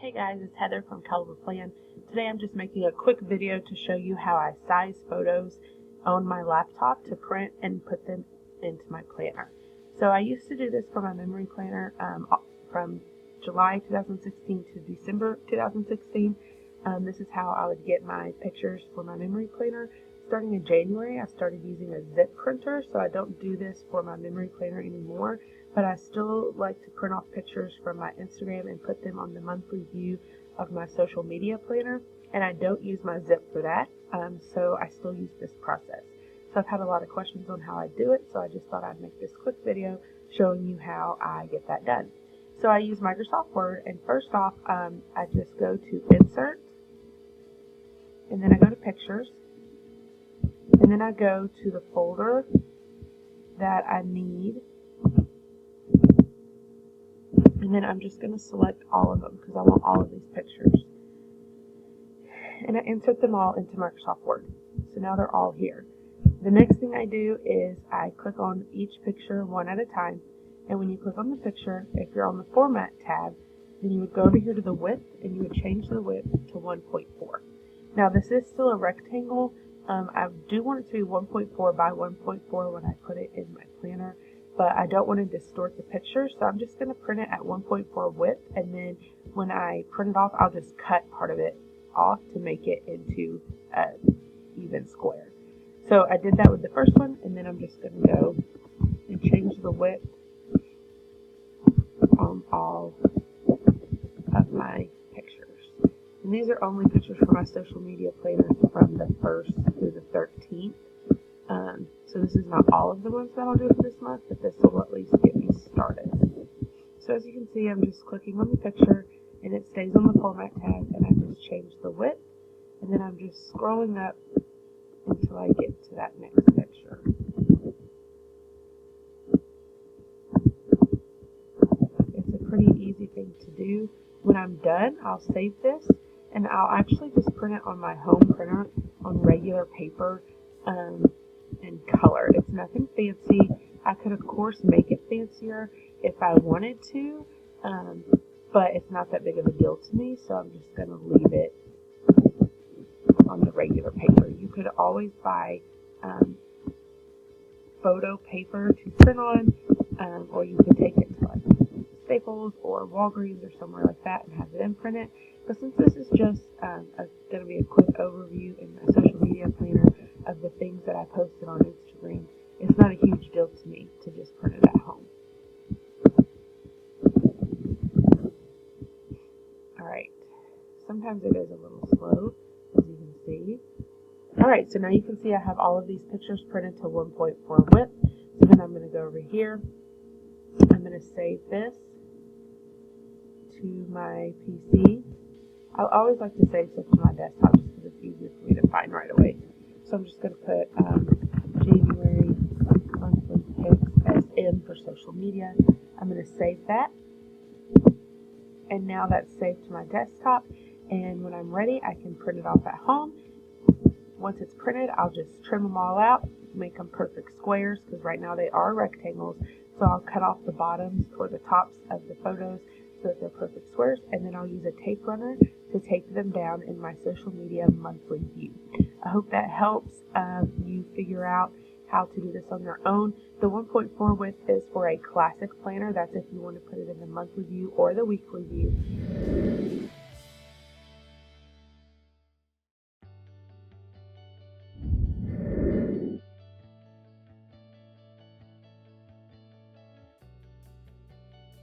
Hey guys, it's Heather from Kell Plan. Today I'm just making a quick video to show you how I size photos on my laptop to print and put them into my planner. So I used to do this for my memory planner from July 2016 to December 2016. This is how I would get my pictures for my memory planner. Starting in January, I started using a zip printer, so I don't do this for my memory planner anymore, but I still like to print off pictures from my Instagram and put them on the monthly view of my social media planner, and I don't use my zip for that, so I still use this process. So I've had a lot of questions on how I do it, so I just thought I'd make this quick video showing you how I get that done. So I use Microsoft Word, and first off, I just go to Insert, and then I go to Pictures, and then I go to the folder that I need, and then I'm just going to select all of them because I want all of these pictures. And I insert them all into Microsoft Word. So now they're all here. The next thing I do is I click on each picture one at a time, and when you click on the picture, if you're on the Format tab, then you would go over here to the width, and you would change the width to 1.4. Now this is still a rectangle. I do want it to be 1.4 by 1.4 when I put it in my planner, but I don't want to distort the picture, so I'm just going to print it at 1.4 width, and then when I print it off, I'll just cut part of it off to make it into an even square. So I did that with the first one, and then I'm just going to go and change the width on all of my pictures. And these are only pictures for my social media planner from the 1st through the 13th. So this is not all of the ones that I'll do for this month, but this will at least get me started. So as you can see, I'm just clicking on the picture, and it stays on the Format tab, and I just change the width, and then I'm just scrolling up until I get to that next picture. It's a pretty easy thing to do. When I'm done, I'll save this, and I'll actually just print it on my home printer on regular paper and color. It's nothing fancy. I could of course make it fancier if I wanted to, but it's not that big of a deal to me, so I'm just going to leave it on the regular paper. You could always buy photo paper to print on, or you could take it to like Staples or Walgreens or somewhere like that and have them print it. But since this is just going to be a quick overview in my social media planner of the things that I posted on Instagram, it's not a huge deal to me to just print it at home. Alright, sometimes it goes a little slow, as you can see. Alright, so now you can see I have all of these pictures printed to 1.4 width. So then I'm going to go over here. I'm going to save this to my PC. I always like to save stuff to my desktop just because it's easier for me to find right away. So I'm just going to put January monthly pics as in for social media. I'm going to save that. And now that's saved to my desktop. And when I'm ready, I can print it off at home. Once it's printed, I'll just trim them all out, make them perfect squares, because right now they are rectangles. So I'll cut off the bottoms or the tops of the photos so that they're perfect squares, and then I'll use a tape runner to tape them down in my social media monthly view. I hope that helps you figure out how to do this on your own. The 1.4 width is for a classic planner. That's if you want to put it in the monthly view or the weekly view.